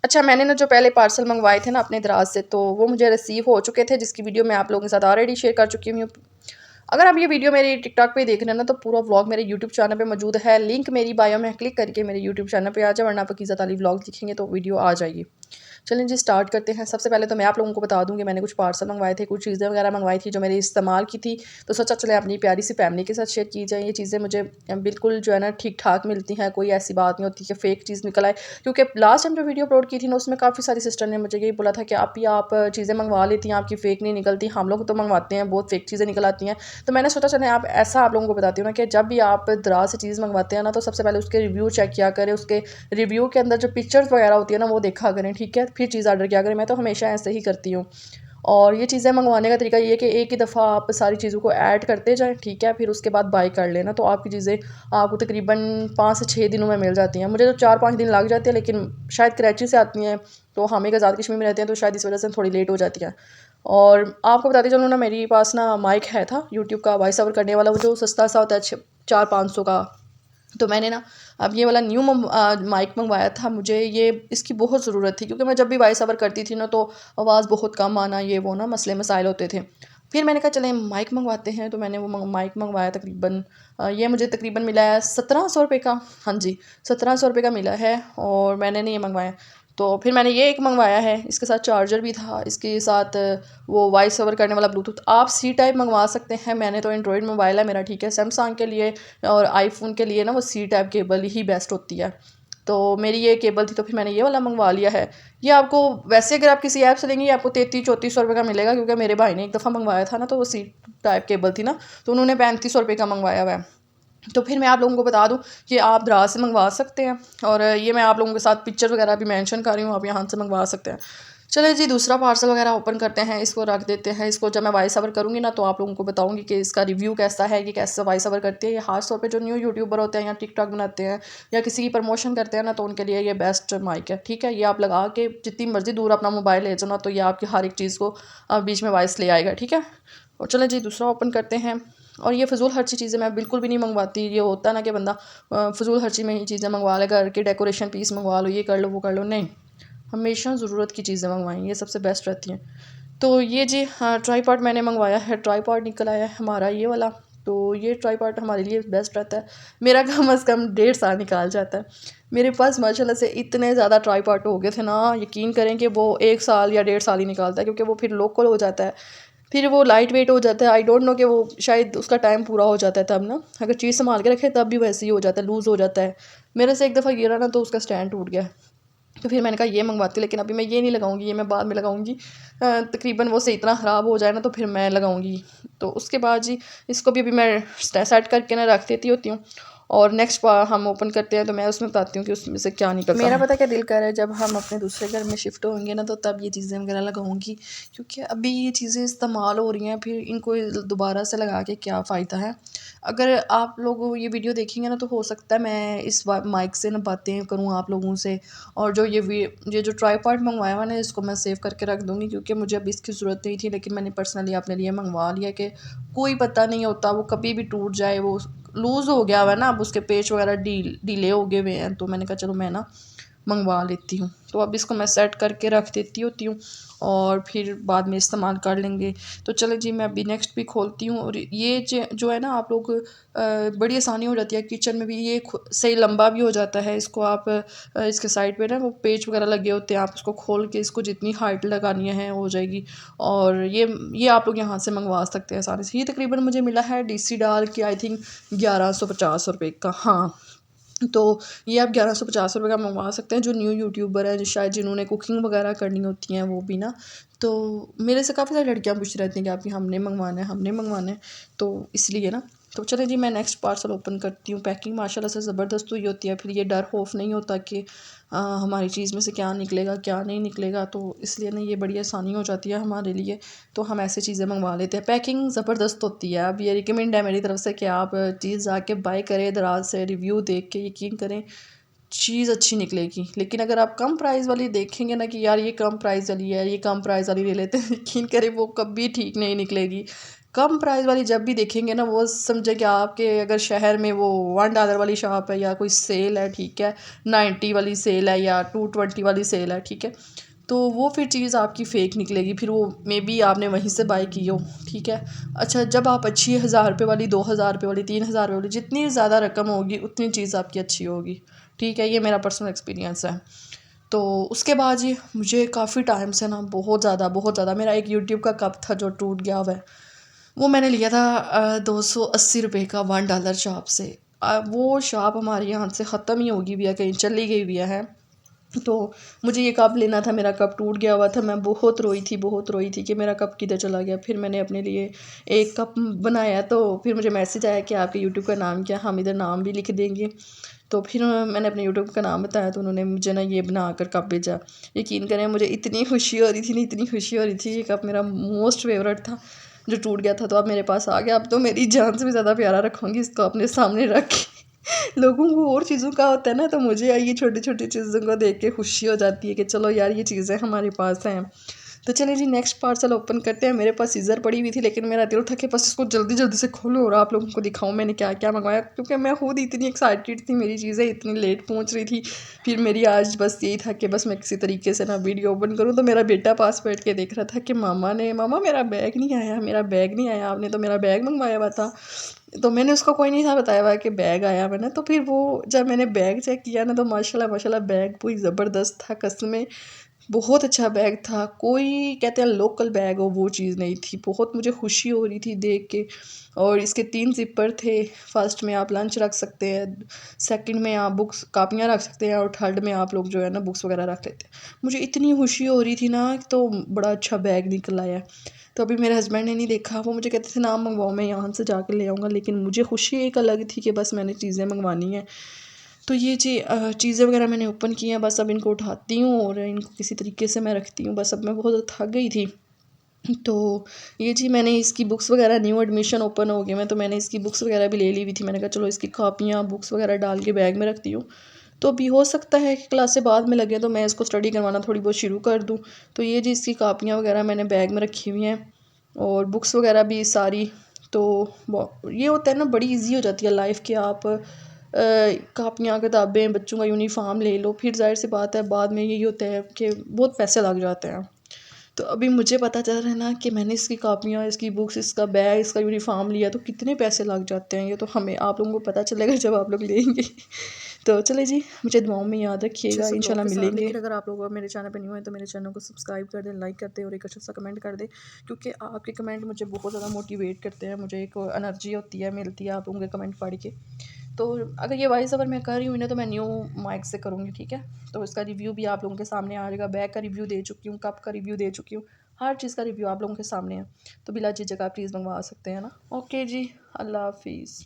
अच्छा, मैंने ना जो पहले पार्सल मंगवाए थे ना अपने दराज से, तो वो मुझे रिसीव हो चुके थे, जिसकी वीडियो मैं आप लोगों के साथ ऑलरेडी शेयर कर चुकी हूँ। अगर आप ये वीडियो मेरी टिकटॉक पे देख रहे हैं ना, तो पूरा व्लॉग मेरे यूट्यूब चैनल पे मौजूद है। लिंक मेरी बायो में क्लिक करके मेरे यूट्यूब चैनल पे आ जाए, वरना आप फ़कीज़त अली व्लॉग लिखेंगे तो वीडियो आ जाएगी। चलें जी, स्टार्ट करते हैं। सबसे पहले तो मैं आप लोगों को बता दूँ कि मैंने कुछ पार्सल मंगवाए थे, कुछ चीज़ें वगैरह मंगवाई थी जो मेरे इस्तेमाल की थी। तो सोचा चले अपनी प्यारी सी फैमिली के साथ शेयर की जाए। ये चीज़ें मुझे बिल्कुल जो है ना ठीक-ठाक मिलती हैं, कोई ऐसी बात नहीं होती कि फ़ेक चीज़ निकल आए। क्योंकि लास्ट टाइम जो वीडियो अपलोड की थी ना, उसमें काफ़ी सारी सिस्टर ने मुझे यही बोला था कि आप चीज़ें मंगवा लेती हैं, आपकी फ़ेक नहीं निकलती। हम लोग तो मंगवाते हैं, बहुत फ़ेक चीज़ें निकल आती हैं। तो मैंने सोचा चलें आप लोगों को बताती हूँ ना कि जब भी आप दराज से चीज़ मंगवाते हैं ना, तो सबसे पहले उसके रिव्यू चेक किया करें। उसके रिव्यू के अंदर जो पिक्चर्स वगैरह होती है ना, वो देखा करें, ठीक है? फिर चीज़ ऑर्डर किया करें। मैं तो हमेशा ऐसे ही करती हूँ। और ये चीज़ें मंगवाने का तरीका ये है कि एक ही दफ़ा आप सारी चीज़ों को ऐड करते जाएँ, ठीक है? फिर उसके बाद बाय कर लेना, तो आपकी चीज़ें आपको तकरीबन 5 से 6 दिनों में मिल जाती हैं। मुझे तो 4-5 दिन लग जाते हैं, लेकिन शायद कराची से आती हैं, तो हम एक आज़ाद कश्मीर में रहते हैं, तो शायद इस वज़ह से थोड़ी लेट हो जाती हैं। और आपको बताती चलूँ ना, मेरे पास ना माइक है था यूट्यूब का वॉइस ओवर करने वाला, वो जो सस्ता सा होता है 400-500 का। तो मैंने ना अब ये वाला न्यू माइक मंगवाया था। मुझे ये इसकी बहुत ज़रूरत थी, क्योंकि मैं जब भी वॉइस ओवर करती थी ना, तो आवाज़ बहुत कम आना, ये वो ना मसले मसाइल होते थे। फिर मैंने कहा चलें माइक मंगवाते हैं, तो मैंने वो माइक मंगवाया। तकरीबन ये मुझे तकरीबन मिला है 1700 रुपये का। हाँ जी, 1700 रुपये का मिला है, और मैंने नहीं ये मंगवाया। तो फिर मैंने ये एक मंगवाया है, इसके साथ चार्जर भी था, इसके साथ वो वॉइस ओवर करने वाला ब्लूटूथ। आप सी टाइप मंगवा सकते हैं। मैंने तो एंड्रॉयड मोबाइल है मेरा, ठीक है? सैमसंग के लिए और आईफ़ोन के लिए ना वो सी टाइप केबल ही बेस्ट होती है। तो मेरी ये केबल थी, तो फिर मैंने ये वाला मंगवा लिया है। ये आपको वैसे अगर आप किसी ऐप से लेंगे, ये आपको 3300-3400 रुपये का मिलेगा, क्योंकि मेरे भाई ने एक दफ़ा मंगवाया था ना, तो वो सी टाइप केबल थी ना, तो उन्होंने 3500 रुपये का मंगवाया हुआ है। तो फिर मैं आप लोगों को बता दूं कि आप दराज से मंगवा सकते हैं, और ये मैं आप लोगों के साथ पिक्चर वगैरह भी मेंशन कर रही हूँ, आप यहाँ से मंगवा सकते हैं। चलिए जी, दूसरा पार्सल वगैरह ओपन करते हैं, इसको रख देते हैं। इसको जब मैं वॉइस ओवर करूँगी ना, तो आप लोगों को बताऊँगी कि इसका रिव्यू कैसा है, कि कैसे वॉइस ओवर करती है। ये खास तौर पे जो न्यू यूट्यूबर होते हैं या टिकटॉक बनाते हैं या किसी की प्रमोशन करते हैं ना, तो उनके लिए ये बेस्ट माइक है, ठीक है? ये आप लगा के जितनी मर्जी दूर अपना मोबाइल ले जाओ ना, तो ये आपकी हर एक चीज़ को बीच में वॉइस ले आएगा, ठीक है? और चलें जी, दूसरा ओपन करते हैं। और ये फ़िज़ूल खर्ची चीज़ें मैं बिल्कुल भी नहीं मंगवाती। ये होता है ना कि बंदा फ़िज़ूल खर्ची में ही चीज़ें मंगवा ले, घर के डेकोरेशन पीस मंगवा लो, ये कर लो, वो कर लो, नहीं। हमेशा ज़रूरत की चीज़ें मंगवाएं, ये सबसे बेस्ट रहती हैं। तो ये जी, हाँ, ट्राईपॉड मैंने मंगवाया है। ट्राईपॉड निकल आया है हमारा ये वाला। तो ये ट्राईपॉड हमारे लिए बेस्ट रहता है। मेरा कम अज़ कम 1.5 साल निकाल जाता है। मेरे पास माशाल्लाह से इतने ज़्यादा ट्राईपॉड हो गए थे ना, यकीन करें कि वो 1 साल या 1.5 साल ही निकालता है, क्योंकि वो फिर लोकल हो जाता है। फिर वो लाइट वेट हो जाता है। आई डोंट नो कि वो शायद उसका टाइम पूरा हो जाता है तब ना, अगर चीज़ संभाल के रखे तब भी वैसे ही हो जाता है, लूज़ हो जाता है। मेरे से एक दफ़ा गिरा ना, तो उसका स्टैंड टूट गया। तो फिर मैंने कहा ये मंगवाती हूँ, लेकिन अभी मैं ये नहीं लगाऊंगी, ये मैं बाद में लगाऊंगी। तकरीबन वो से इतना ख़राब हो जाए ना, तो फिर मैं लगाऊंगी। तो उसके बाद जी, इसको भी अभी मैं सेट करके ना रख देती होती हूँ। और नेक्स्ट हम ओपन करते हैं, तो मैं उसमें बताती हूँ कि उसमें से क्या निकलता है। मेरा पता क्या दिल कर रहा है, जब हम अपने दूसरे घर में शिफ्ट होंगे ना, तो तब ये चीज़ें वगैरह लगाऊंगी, क्योंकि अभी ये चीज़ें इस्तेमाल हो रही हैं, फिर इनको दोबारा से लगा के क्या फ़ायदा है। अगर आप लोग ये वीडियो देखेंगे ना, तो हो सकता है मैं इस माइक से ना बातें करूँ आप लोगों से। और जो ये जो ट्राईपॉड मंगवाया हुआ ना, इसको मैं सेव करके रख दूँगी, क्योंकि मुझे अब इसकी ज़रूरत नहीं थी, लेकिन मैंने पर्सनली अपने लिए मंगवा लिया कि कोई पता नहीं होता, वो कभी भी टूट जाए। वो लूज़ हो गया हुआ है ना, अब उसके पेच वगैरह ढीले हो गए हुए हैं, तो मैंने कहा चलो मैं ना मंगवा लेती हूँ। तो अब इसको मैं सेट करके रख देती होती हूँ, और फिर बाद में इस्तेमाल कर लेंगे। तो चलो जी, मैं अभी नेक्स्ट भी खोलती हूँ। और ये जो है ना, आप लोग बड़ी आसानी हो जाती है किचन में भी। ये सही लंबा भी हो जाता है। इसको आप इसके साइड पे ना वो पेच वगैरह लगे होते हैं, आप उसको खोल के इसको जितनी हाइट लगानी है हो जाएगी। और ये आप लोग यहाँ से मंगवा सकते हैं आसानी से। ये तकरीबन मुझे मिला है डीसी डाल के, आई थिंक 1150 रुपये का। हाँ, तो ये आप 1150 रुपये का मंगवा सकते हैं। जो न्यू यूट्यूबर है, जो शायद जिन्होंने कुकिंग वगैरह करनी होती हैं, वो भी ना। तो मेरे से काफ़ी सारी लड़कियां पूछ रहती हैं कि आप हमने मंगवाना है, हमने मंगवाना है, तो इसलिए ना। तो चलें जी, मैं नेक्स्ट पार्सल ओपन करती हूँ। पैकिंग माशाल्लाह से ज़बरदस्त हुई होती है। फिर ये डर खौफ नहीं होता कि हमारी चीज़ में से क्या निकलेगा क्या नहीं निकलेगा, तो इसलिए ना ये बड़ी आसानी हो जाती है हमारे लिए। तो हम ऐसी चीज़ें मंगवा लेते हैं। पैकिंग ज़बरदस्त होती है। अब ये रिकमेंड है मेरी तरफ से कि आप चीज़ जाके बाय करें दराज से, रिव्यू देख के यकीन करें, चीज़ अच्छी निकलेगी। लेकिन अगर आप कम प्राइस वाली देखेंगे ना, कि यार ये कम प्राइस वाली है, ये कम प्राइस वाली ले लेते हैं, यकीन करें वो कभी ठीक नहीं निकलेगी। कम प्राइस वाली जब भी देखेंगे ना, वो समझे कि आपके अगर शहर में वो $1 वाली शॉप है या कोई सेल है, ठीक है, 90 वाली सेल है या 220 वाली सेल है, ठीक है, तो वो फिर चीज़ आपकी फ़ेक निकलेगी, फिर वो मे बी आपने वहीं से बाय की हो, ठीक है। अच्छा, जब आप अच्छी 1000 रुपये वाली, 2000 रुपये वाली, 3000 वाली, जितनी ज़्यादा रकम होगी उतनी चीज़ आपकी अच्छी होगी, ठीक है। ये मेरा पर्सनल एक्सपीरियंस है। तो उसके बाद जी मुझे काफ़ी टाइम से ना बहुत ज़्यादा मेरा एक यूट्यूब का कप था जो टूट गया हुआ है, वो मैंने लिया था 280 रुपये का $1 शॉप से। वो शॉप हमारे यहाँ से ख़त्म ही होगी भैया, कहीं चली गई भैया है। तो मुझे ये कप लेना था, मेरा कप टूट गया हुआ था, मैं बहुत रोई थी कि मेरा कप किधर चला गया। फिर मैंने अपने लिए एक कप बनाया, तो फिर मुझे मैसेज आया कि आपके यूट्यूब का नाम क्या, हम इधर नाम भी लिख देंगे। तो फिर मैंने अपने यूट्यूब का नाम बताया, तो उन्होंने मुझे ना ये बना कर कप भेजा। यकीन करें मुझे इतनी खुशी हो रही थी ना, इतनी खुशी हो रही थी। ये कप मेरा मोस्ट फेवरेट था जो टूट गया था, तो अब मेरे पास आ गया। अब तो मेरी जान से भी ज़्यादा प्यारा रखूँगी इसको अपने सामने रख के। लोगों को और चीज़ों का होता है ना, तो मुझे ये छोटी छोटी चीज़ों को देख के खुशी हो जाती है कि चलो यार ये चीज़ें हमारे पास हैं। तो चलिए जी नेक्स्ट पार्सल ओपन करते हैं। मेरे पास सीज़र पड़ी हुई थी, लेकिन मेरा दिल था कि बस इसको जल्दी जल्दी से खोलूँ और आप लोगों को दिखाऊँ मैंने क्या क्या मंगवाया, क्योंकि मैं खुद इतनी एक्साइटेड थी, मेरी चीज़ें इतनी लेट पहुंच रही थी। फिर मेरी आज बस यही था कि बस मैं किसी तरीके से ना वीडियो ओपन करूँ। तो मेरा बेटा पास बैठ के देख रहा था कि मामा मेरा बैग नहीं आया, मेरा बैग नहीं आया, आपने तो मेरा बैग मंगवाया हुआ था। तो मैंने उसको कोई नहीं था बताया हुआ कि बैग आया मैंने। तो फिर वो जब मैंने बैग चेक किया ना, तो माशाल्लाह माशाल्लाह बैग पूरी ज़बरदस्त था, कसम बहुत अच्छा बैग था। कोई कहते हैं लोकल बैग हो, वो चीज़ नहीं थी। बहुत मुझे खुशी हो रही थी देख के। और इसके 3 ज़िपर थे। फर्स्ट में आप लंच रख सकते हैं, सेकंड में आप बुक्स कापियाँ रख सकते हैं, और थर्ड में आप लोग जो है ना बुक्स वगैरह रख लेते हैं। मुझे इतनी खुशी हो रही थी ना, तो बड़ा अच्छा बैग निकल आया। तो अभी मेरे हस्बैंड ने नहीं देखा, वो मुझे कहते थे ना मंगवाओ, मैं यहाँ से जाके ले आऊँगा, लेकिन मुझे खुशी एक अलग थी कि बस मैंने चीज़ें मंगवानी है। तो ये जी चीज़ें वगैरह मैंने ओपन की हैं, बस अब इनको उठाती हूँ और इनको किसी तरीके से मैं रखती हूँ। बस अब मैं बहुत थक गई थी। तो ये जी मैंने इसकी बुक्स वगैरह, न्यू एडमिशन ओपन हो गए मैं, तो मैंने इसकी बुक्स वगैरह भी ले ली हुई थी। मैंने कहा चलो इसकी कापियाँ बुक्स वगैरह डाल के बैग में रखती हूँ। तो अभी हो सकता है कि क्लासें बाद में लगे तो मैं इसको स्टडी करवाना थोड़ी बहुत शुरू कर दूँ। तो ये जी इसकी कापियाँ वगैरह मैंने बैग में रखी हुई हैं, और बुक्स वगैरह भी सारी। तो ये होता है ना, बड़ी इजी हो जाती है लाइफ कि आप कापियाँ किताबें बच्चों का यूनिफॉर्म ले लो। फिर जाहिर सी बात है बाद में यही होता है कि बहुत पैसे लग जाते हैं। तो अभी मुझे पता चल रहा है ना कि मैंने इसकी कापियाँ, इसकी बुक्स, इसका बैग, इसका यूनिफॉर्म लिया तो कितने पैसे लग जाते हैं। ये तो हमें आप लोगों को पता चलेगा जब आप लोग लेंगे। तो चले जी, मुझे दुआओं में याद रखिएगा, अच्छे से ब्लॉग इंशाल्लाह के साथ। मिलेंगे। लेकिन अगर आप लोग मेरे चैनल पे न्यू हैं तो मेरे चैनल को सब्सक्राइब कर दें, लाइक कर दें और एक अच्छा सा कमेंट कर दें, क्योंकि आपके कमेंट मुझे बहुत ज़्यादा मोटिवेट करते हैं। मुझे एक एनर्जी होती है, मिलती है आप लोगों के कमेंट पढ़ के। तो अगर ये वॉइस ओवर मैं कर रही हूँ ना, तो मैं न्यू माइक से करूँगी, ठीक है। तो इसका रिव्यू भी आप लोगों के सामने आ जाएगा। बैग का रिव्यू दे चुकी हूँ, कप का रिव्यू दे चुकी हूँ, हर चीज़ का रिव्यू आप लोगों के सामने है। तो बिला झिझक आप प्लीज़ मंगवा सकते हैं ना। ओके जी, अल्लाह हाफिज़।